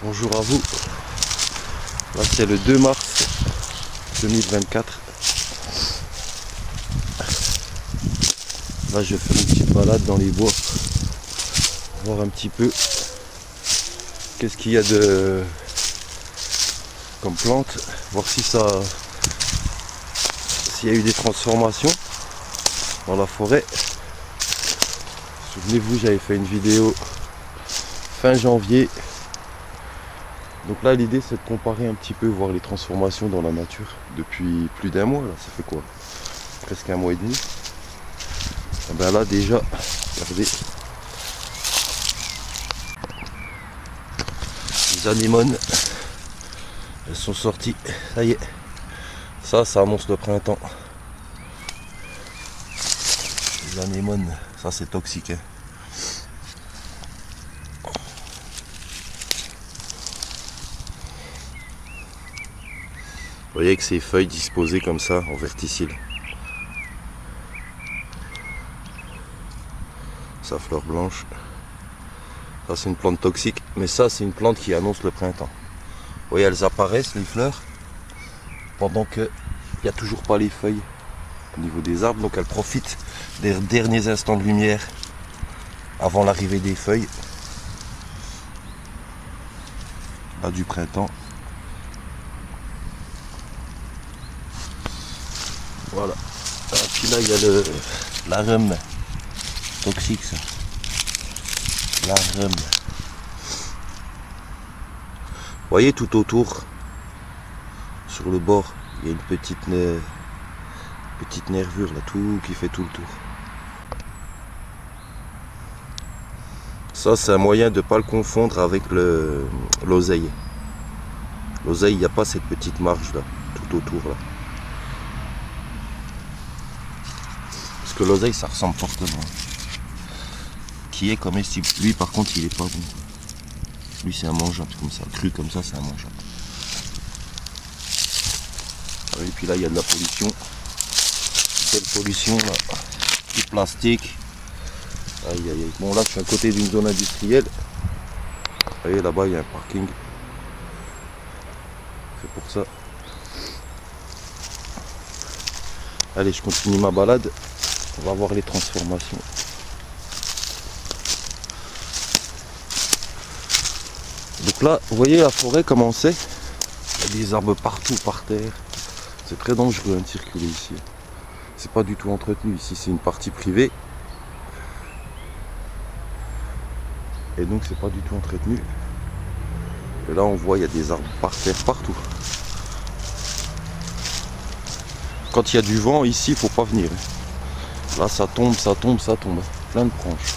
Bonjour à vous. Là c'est le 2 mars 2024. Là je fais une petite balade dans les bois. Voir un petit peu qu'est-ce qu'il y a de comme plante. Voir si s'il y a eu des transformations dans la forêt. Souvenez-vous, j'avais fait une vidéo fin janvier. Donc là l'idée c'est de comparer un petit peu, voir les transformations dans la nature depuis plus d'un mois. Là ça fait quoi, presque un mois et demi. Et ben là déjà, regardez, les anémones, elles sont sorties, ça y est, ça annonce le printemps. Les anémones, ça c'est toxique hein. Vous voyez avec ces feuilles disposées comme ça en verticille. Sa fleur blanche. Ça c'est une plante toxique, mais ça c'est une plante qui annonce le printemps. Vous voyez, elles apparaissent les fleurs pendant qu'il n'y a toujours pas les feuilles au niveau des arbres, donc elles profitent des derniers instants de lumière avant l'arrivée des feuilles. Là du printemps. Voilà. Et puis là il y a l'arum. Toxique ça. L'arum. Vous voyez tout autour, sur le bord, il y a une petite nervure là, tout qui fait tout le tour. Ça c'est un moyen de ne pas le confondre avec l'oseille. L'oseille, il n'y a pas cette petite marge là, tout autour là. Parce que l'oseille ça ressemble fortement. Qui est comestible. Lui par contre il est pas bon. Lui c'est un mangeable comme ça. Cru comme ça c'est un mangeable. Et puis là il y a de la pollution. Quelle pollution là. Du plastique. Aïe aïe aïe. Bon là je suis à côté d'une zone industrielle. Vous voyez là-bas il y a un parking. C'est pour ça. Allez je continue ma balade. On va voir les transformations. Donc là, vous voyez la forêt comment c'est. Il y a des arbres partout par terre. C'est très dangereux de circuler ici. C'est pas du tout entretenu. Ici c'est une partie privée. Et donc c'est pas du tout entretenu. Et là on voit il y a des arbres par terre partout. Quand il y a du vent ici, il faut pas venir. Là ça tombe, ça tombe, ça tombe. Plein de branches.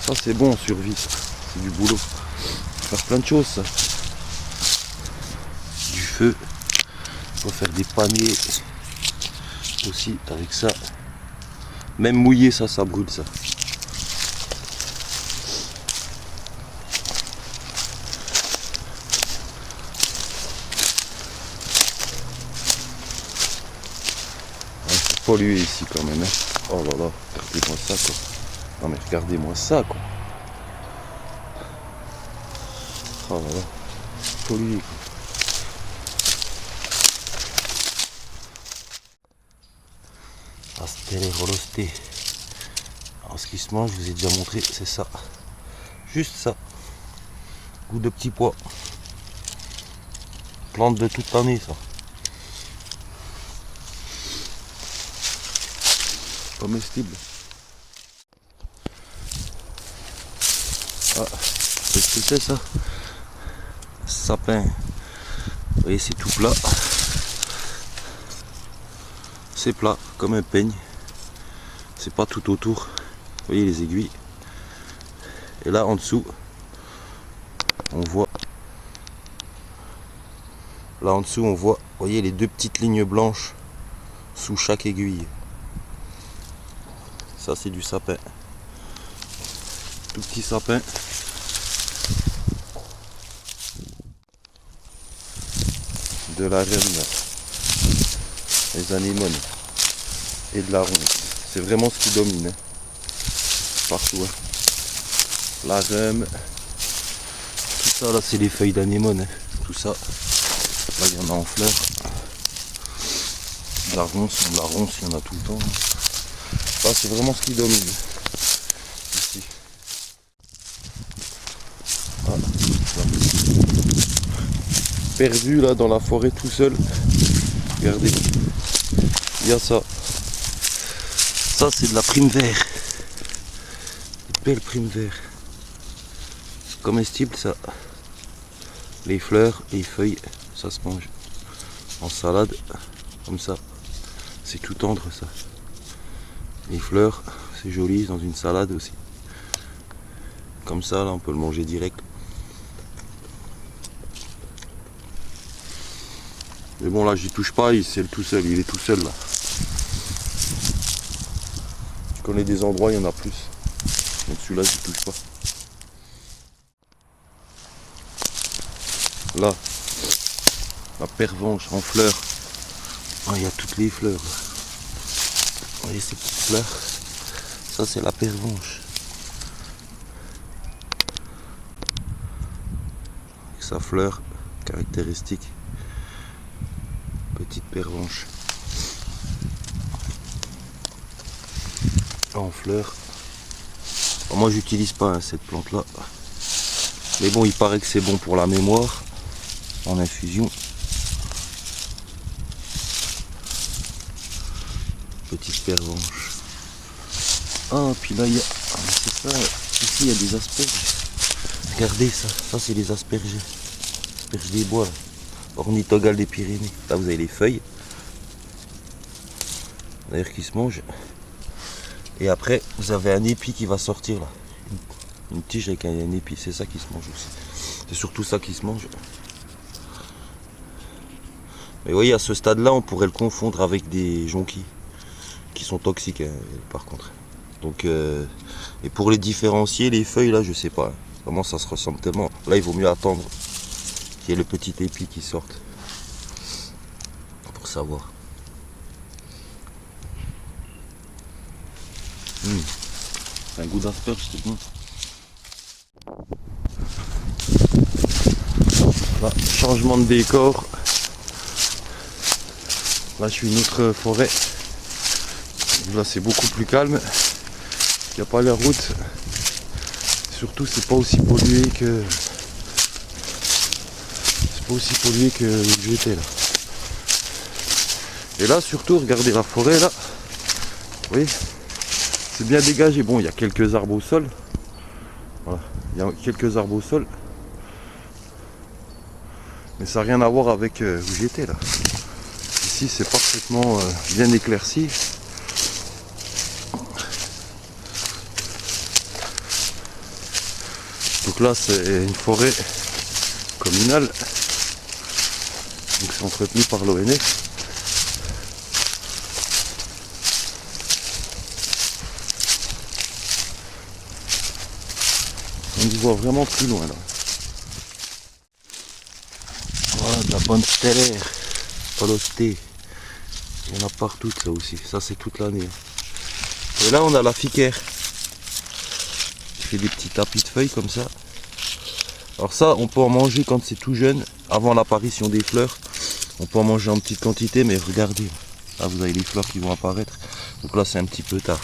Ça c'est bon en survie, c'est du boulot. Faire plein de choses ça. Du feu. On peut faire des paniers aussi avec ça. Même mouillé ça brûle ça. C'est pollué ici quand même hein. Oh là là, regardez-moi ça quoi. Non mais regardez-moi ça quoi. Oh là là, pollué quoi. Astelerolosté. Alors ce qui se mange, je vous ai déjà montré, c'est ça. Juste ça. Goût de petits pois. Plante de toute l'année ça. Comestible. Ah, qu'est-ce que c'est ça? Sapin. Vous voyez c'est tout plat. C'est plat comme un peigne. C'est pas tout autour. Vous voyez les aiguilles. Et là en dessous, on voit. Là en dessous on voit, vous voyez les deux petites lignes blanches sous chaque aiguille. Ça c'est du sapin. Tout petit sapin. De la reine, les anémones et de la ronde. C'est vraiment ce qui domine. Hein. Partout. Hein. la rhum. Tout ça là c'est les feuilles d'anémone, hein. Tout ça. Là il y en a en fleurs. La ronce, il y en a tout le temps. Ça c'est vraiment ce qui donne ici. Ah, perdu là dans la forêt tout seul. Regardez, il y a ça. Ça c'est de la prime vert. Belle prime vert. C'est comestible ça. Les fleurs, les feuilles, ça se mange. En salade, comme ça. C'est tout tendre ça. Les fleurs, c'est joli dans une salade aussi. Comme ça là on peut le manger direct. Mais bon là j'y touche pas, c'est tout seul, il est tout seul là. Je connais des endroits, il y en a plus. Donc celui-là j'y touche pas. Là, la pervenche en fleurs. Oh, il y a toutes les fleurs. Vous voyez ces petites fleurs? Ça c'est la pervenche. Avec sa fleur caractéristique. Petite pervenche. En fleurs. Alors moi j'utilise pas hein, cette plante là. Mais bon il paraît que c'est bon pour la mémoire. En infusion. Petite pervenche. Ah puis là il y a. Ah, c'est ça. Ici il y a des asperges. Regardez ça. Ça c'est les asperges. Asperges des bois. Là. Ornithogale des Pyrénées. Là vous avez les feuilles. D'ailleurs qui se mangent. Et après vous avez un épi qui va sortir là. Une tige avec un épi. C'est ça qui se mange aussi. C'est surtout ça qui se mange. Mais vous voyez à ce stade là on pourrait le confondre avec des jonquilles. Qui sont toxiques hein, par contre. Donc et pour les différencier les feuilles là je sais pas. Vraiment ça se ressemble tellement. Là il vaut mieux attendre. Il y a le petit épi qui sorte pour savoir. C'est un goût d'asperge, c'est bon. Là, changement de décor. Là je suis une autre forêt. Là c'est beaucoup plus calme. Il n'y a pas la route. Surtout c'est pas aussi pollué que. Pas aussi pollué que où j'étais là. Et là surtout regardez la forêt là. Vous voyez, c'est bien dégagé. Bon il y a quelques arbres au sol. Voilà, il y a quelques arbres au sol. Mais ça n'a rien à voir avec où j'étais là. Ici c'est parfaitement bien éclairci. Donc là c'est une forêt communale. Donc c'est entretenu par l'ONF. On y voit vraiment plus loin là. Voilà de la bonne stellaire, palosté. Il y en a partout ça aussi. Ça c'est toute l'année. Et là on a la ficaire. Qui fait des petits tapis de feuilles comme ça. Alors ça on peut en manger quand c'est tout jeune, avant l'apparition des fleurs. On peut en manger en petite quantité, mais regardez, là vous avez les fleurs qui vont apparaître. Donc là c'est un petit peu tard.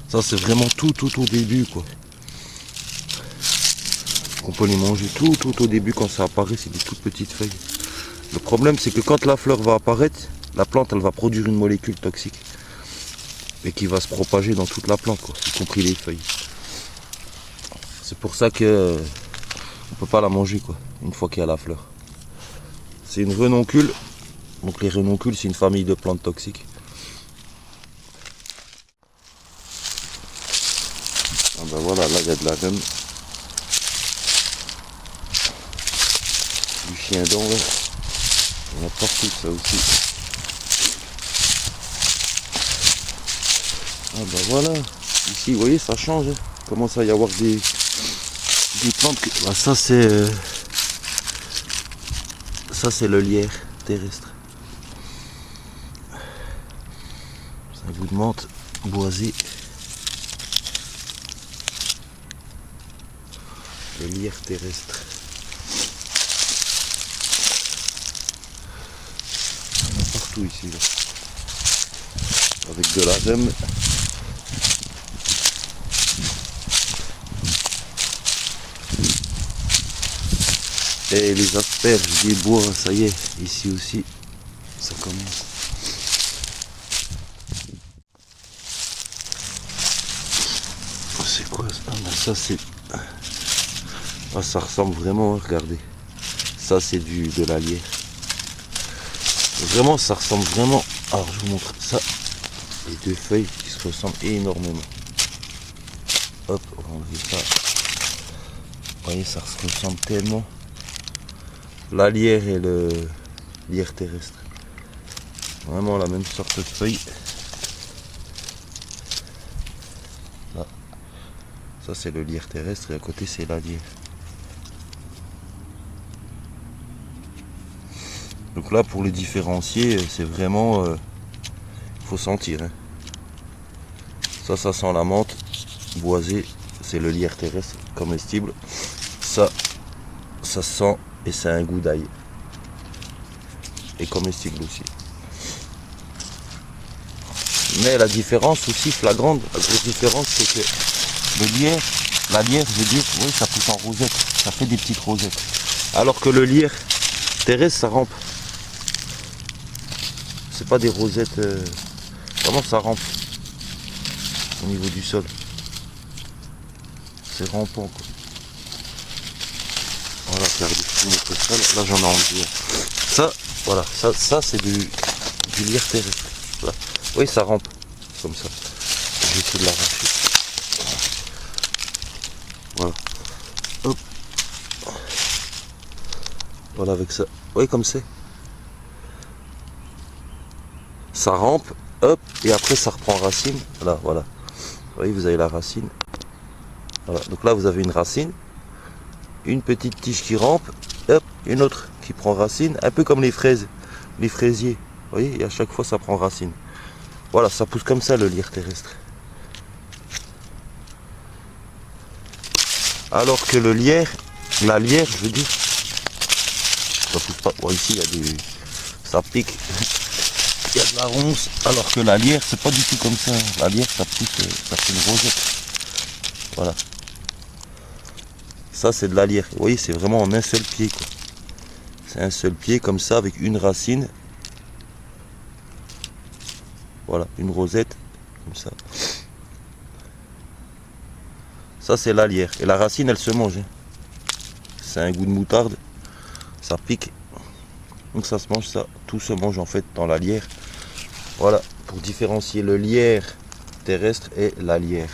Ça c'est vraiment tout au début quoi. On peut les manger tout au début quand ça apparaît, c'est des toutes petites feuilles. Le problème c'est que quand la fleur va apparaître, la plante elle va produire une molécule toxique. Et qui va se propager dans toute la plante quoi, y compris les feuilles. C'est pour ça que on peut pas la manger quoi, une fois qu'il y a la fleur. C'est une renoncule. Donc les renoncules, c'est une famille de plantes toxiques. Ah ben voilà, là il y a de la rhum. Du chien dent là. Il y en a partout ça aussi. Ah ben voilà. Ici vous voyez ça change. Hein. Il commence à y avoir des plantes. Ah, ça c'est le lierre terrestre. C'est un goût de menthe boisé. le lierre terrestre. Partout ici là. Avec de la rème. Et les asperges des bois, ça y est, ici aussi, ça commence. C'est quoi ça? Ah ben ça c'est... Ah, ça ressemble vraiment, regardez. Ça c'est de la lierre. Vraiment ça ressemble vraiment. Alors je vous montre ça. Les deux feuilles qui se ressemblent énormément. Hop, on va enlever ça. Vous voyez, ça se ressemble tellement. La lierre et le lierre terrestre. Vraiment la même sorte de feuille. Là. Ça c'est le lierre terrestre et à côté c'est la lierre. Donc là pour les différencier, c'est vraiment... faut sentir. Hein. Ça sent la menthe boisée, c'est le lierre terrestre comestible. Ça sent et c'est un goût d'ail. Et comestible aussi. Mais la différence aussi flagrante, la grosse différence c'est que le lierre, la lierre, je veux dire, oui ça pousse en rosette, ça fait des petites rosettes. Alors que le lierre terrestre ça rampe. C'est pas des rosettes, vraiment ça rampe au niveau du sol. C'est rampant quoi. Voilà, regardez, je vous montre ça. Là j'en ai enlevé. Ça, voilà, ça c'est du lierre terrestre. Là. Oui, ça rampe comme ça. Je vais essayer de l'arracher. Voilà. Hop. Voilà avec ça. Oui, comme c'est. Ça rampe, hop, et après ça reprend racine. Là, voilà. Vous voyez, vous avez la racine. Voilà. Donc là, vous avez une racine, une petite tige qui rampe, hop, une autre qui prend racine, un peu comme les fraises, les fraisiers. Vous voyez, et à chaque fois, ça prend racine. Voilà, ça pousse comme ça le lierre terrestre. Alors que le lierre, la lierre, je veux dire, ça pousse pas. Bon, ici, il y a des, ça pique. Il y a de la ronce, alors que la lierre, c'est pas du tout comme ça. La lierre, ça pousse, ça fait une rosette. Voilà. Ça, c'est de la lierre. Vous voyez, c'est vraiment en un seul pied, quoi. C'est un seul pied, comme ça, avec une racine. Voilà, une rosette, comme ça. Ça, c'est la lierre. Et la racine, elle se mange. Hein. C'est un goût de moutarde. Ça pique. Donc ça se mange, ça. Tout se mange, en fait, dans la lierre. Voilà, pour différencier le lierre terrestre et la lierre.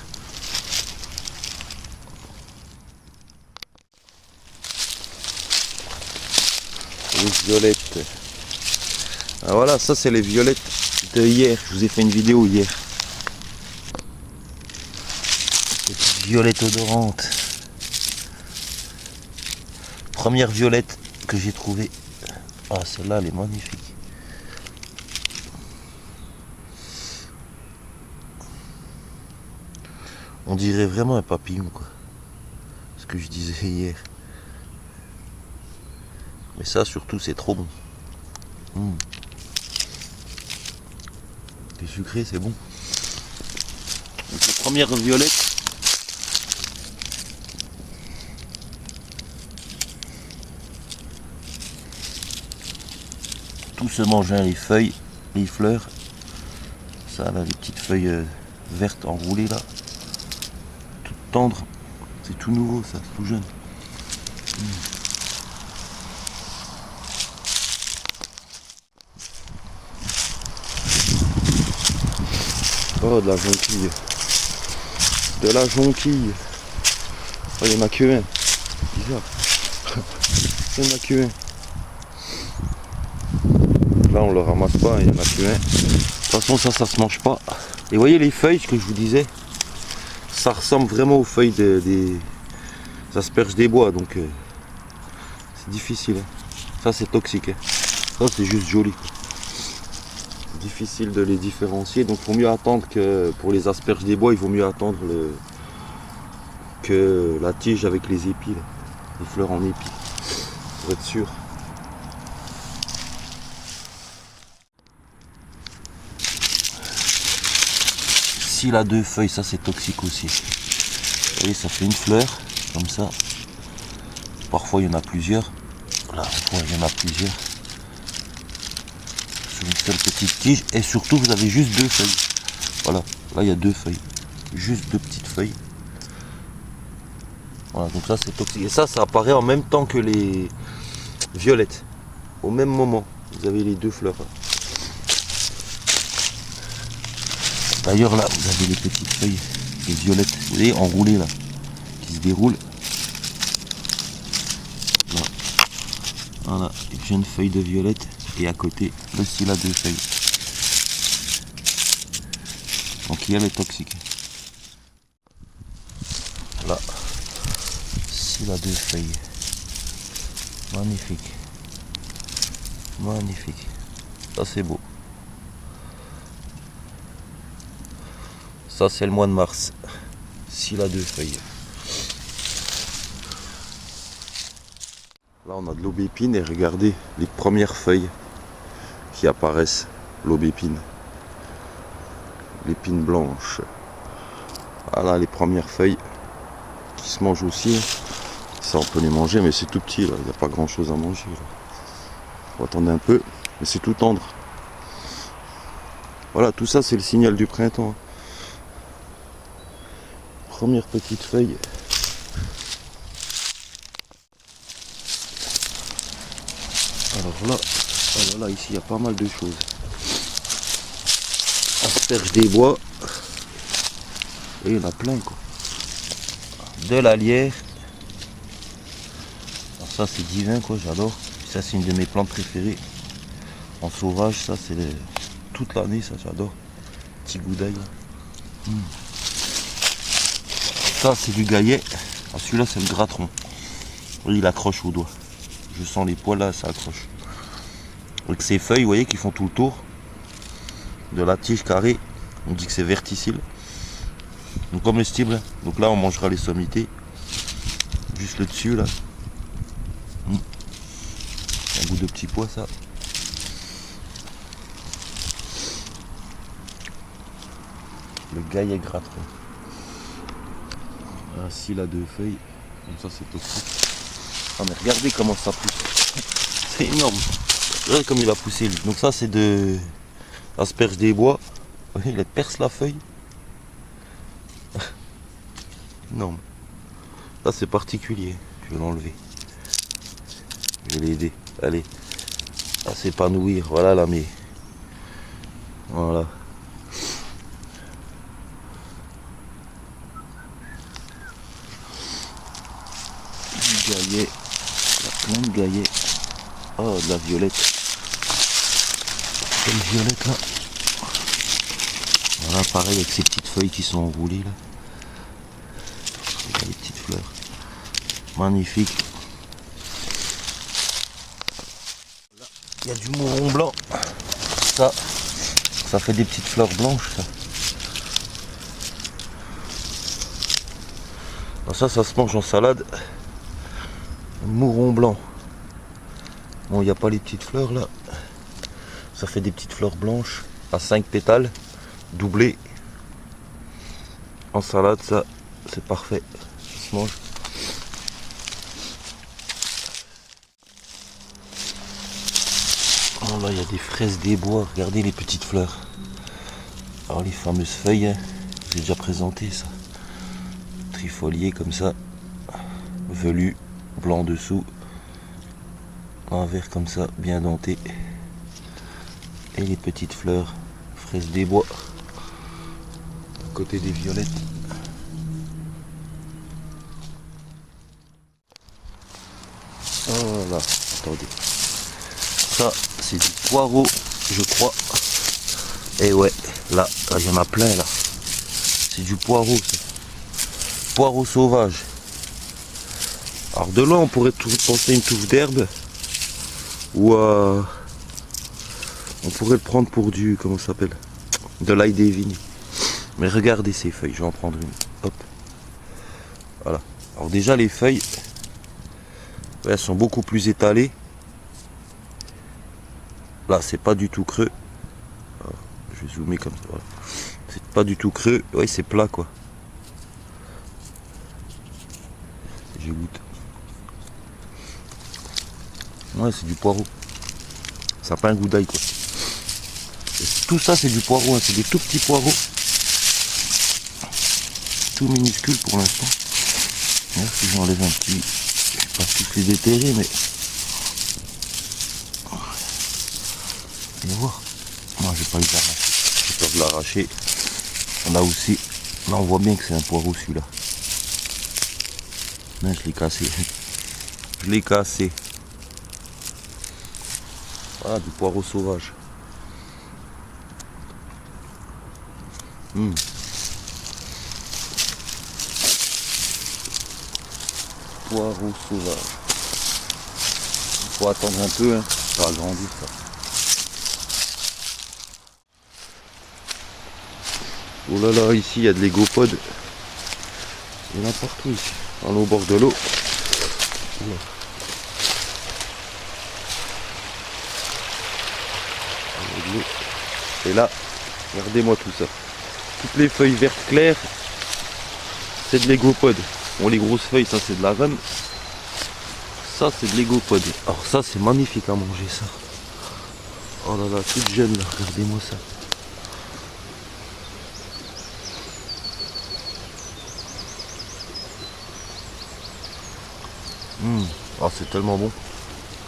Les violettes. Ah voilà, ça c'est les violettes de hier. Je vous ai fait une vidéo hier. Petite violette odorante. Première violette que j'ai trouvée. Ah, celle-là, elle est magnifique. On dirait vraiment un papillon, quoi. Ce que je disais hier. Mais ça, surtout, c'est trop bon. C'est sucré, c'est bon. Donc, la première violette. Tout se mange, hein, les feuilles, les fleurs. Ça, là, les petites feuilles vertes enroulées, là. Toutes tendres. C'est tout nouveau, ça, c'est tout jeune. Oh, de la jonquille. De la jonquille. Oh, il n'y en a que un. Bizarre. Il n'y en a que un. Là, on le ramasse pas, il n'y en a que un. De toute façon, ça se mange pas. Et voyez les feuilles, ce que je vous disais, ça ressemble vraiment aux feuilles des asperges des bois. Donc, c'est difficile. Hein. Ça, c'est toxique. Hein. Ça, c'est juste joli. Quoi. Difficile de les différencier, donc il faut mieux attendre que pour les asperges des bois, il vaut mieux attendre que la tige avec les épis. Là. les fleurs en épi, pour être sûr. S'il a 2 feuilles, ça c'est toxique aussi. Vous voyez, ça fait une fleur, comme ça. Parfois il y en a plusieurs. Là, il y en a plusieurs. Sur une seule petite tige. Et surtout, vous avez juste 2 feuilles. Voilà, là il y a 2 feuilles. Juste 2 petites feuilles. Voilà, donc ça c'est toxique. Et ça apparaît en même temps que les violettes. Au même moment, vous avez les 2 fleurs. D'ailleurs là, vous avez les petites feuilles, les violettes, vous voyez, enroulées là, qui se déroulent. Là. Voilà, une jeune feuille de violette et à côté, le style a 2 feuilles. Donc il y a les toxiques. Là, s'il a 2 feuilles. Magnifique. Magnifique. Ça c'est beau. Ça c'est le mois de mars. S'il a 2 feuilles. Là on a de l'aubépine et regardez les premières feuilles qui apparaissent. L'aubépine. L'épine blanche. Voilà les premières feuilles qui se mangent aussi. Ça on peut les manger mais c'est tout petit là. Il n'y a pas grand chose à manger là. Faut attendre un peu. Mais c'est tout tendre. Voilà, tout ça c'est le signal du printemps. Première petite feuille. Alors là, ici il y a pas mal de choses. Asperge des bois. Et il y en a plein quoi. De la lierre. Alors ça c'est divin quoi, j'adore. Ça c'est une de mes plantes préférées. En sauvage, ça c'est toute l'année, ça j'adore. Petit goût d'ail. Ça c'est du gaillet. Ah, celui-là c'est le gratteron. Oui, il accroche au doigt. Je sens les poils là, ça accroche. Avec ces feuilles, vous voyez, qui font tout le tour de la tige carrée. On dit que c'est verticille. Donc comestible. Donc là on mangera les sommités. Juste le dessus là. Un goût de petit pois ça. Le gaillet gratteron. Ah, s'il a 2 feuilles, comme ça c'est toxique. Ah mais regardez comment ça pousse. C'est énorme. Regardez comme il a poussé lui. Donc ça c'est de asperge des bois. Vous voyez, il perce la feuille. Énorme. Là c'est particulier. Je vais l'enlever. Je vais l'aider. Allez. À s'épanouir. Voilà là mais. Voilà. Gaillet, il y a plein de gaillets. Oh, de la violette. Quelle violette là. Voilà, pareil avec ces petites feuilles qui sont enroulées là. Regarde les petites fleurs. Magnifique. Là, il y a du mouron blanc. Ça fait des petites fleurs blanches ça. Alors ça se mange en salade. Mouron blanc. Bon, il n'y a pas les petites fleurs là. Ça fait des petites fleurs blanches à 5 pétales, doublées. En salade, ça, c'est parfait. Ça se mange. Oh là, il y a des fraises des bois. Regardez les petites fleurs. Alors les fameuses feuilles, hein. J'ai déjà présenté ça. Trifolié comme ça. Velu. Blanc dessous, un vert comme ça, bien denté, et les petites fleurs, fraises des bois, à côté des violettes. Voilà, attendez, ça c'est du poireau, je crois, et ouais, là il y en a plein là, c'est du poireau, ça. Poireau sauvage. Alors de là on pourrait penser une touffe d'herbe ou on pourrait le prendre pour du, comment ça s'appelle, de l'ail des vignes. Mais regardez ces feuilles, je vais en prendre une. Hop. Voilà. Alors déjà les feuilles, Ouais, elles sont beaucoup plus étalées. Là, c'est pas du tout creux. Alors, je vais zoomer comme ça. Voilà. C'est pas du tout creux. Ouais, c'est plat quoi. J'ai goûté. Ouais, c'est du poireau. Ça n'a pas un goût d'ail quoi. Et tout ça, c'est du poireau. Hein. C'est des tout petits poireaux. Tout minuscules pour l'instant. Si j'enlève un petit. Je vais pas tous les déterrer, mais. Vous allez voir. Moi, j'ai pas eu d'arracher. J'ai peur de l'arracher. On a aussi. Là, on voit bien que c'est un poireau celui-là. Là, je l'ai cassé. Je l'ai cassé. Voilà, du poireau sauvage. Poireau sauvage. Il faut attendre un peu, hein. Ça va grandir ça. Oh là là, ici il y a de l'égopodes. Il y en a partout ici. On est au bord de l'eau. Et là, regardez-moi tout ça. Toutes les feuilles vertes claires, c'est de l'égopode. Bon, les grosses feuilles, ça c'est de la rame. Ça c'est de l'égopode. Alors ça c'est magnifique à manger ça. Oh là là, toute jeune là, regardez-moi ça. Oh, c'est tellement bon.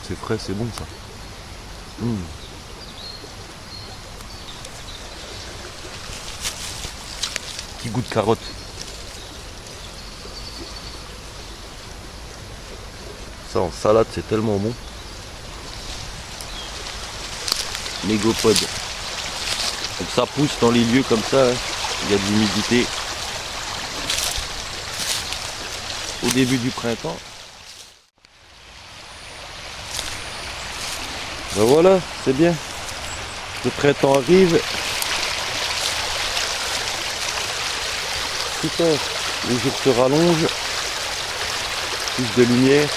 C'est frais, c'est bon ça. Petit goût de carotte. Ça en salade, c'est tellement bon. L'égopode. Donc ça pousse dans les lieux comme ça. Hein. Il y a de l'humidité. Au début du printemps. Ben voilà, c'est bien. Le printemps arrive. Super. Les jours se rallongent. Plus de lumière.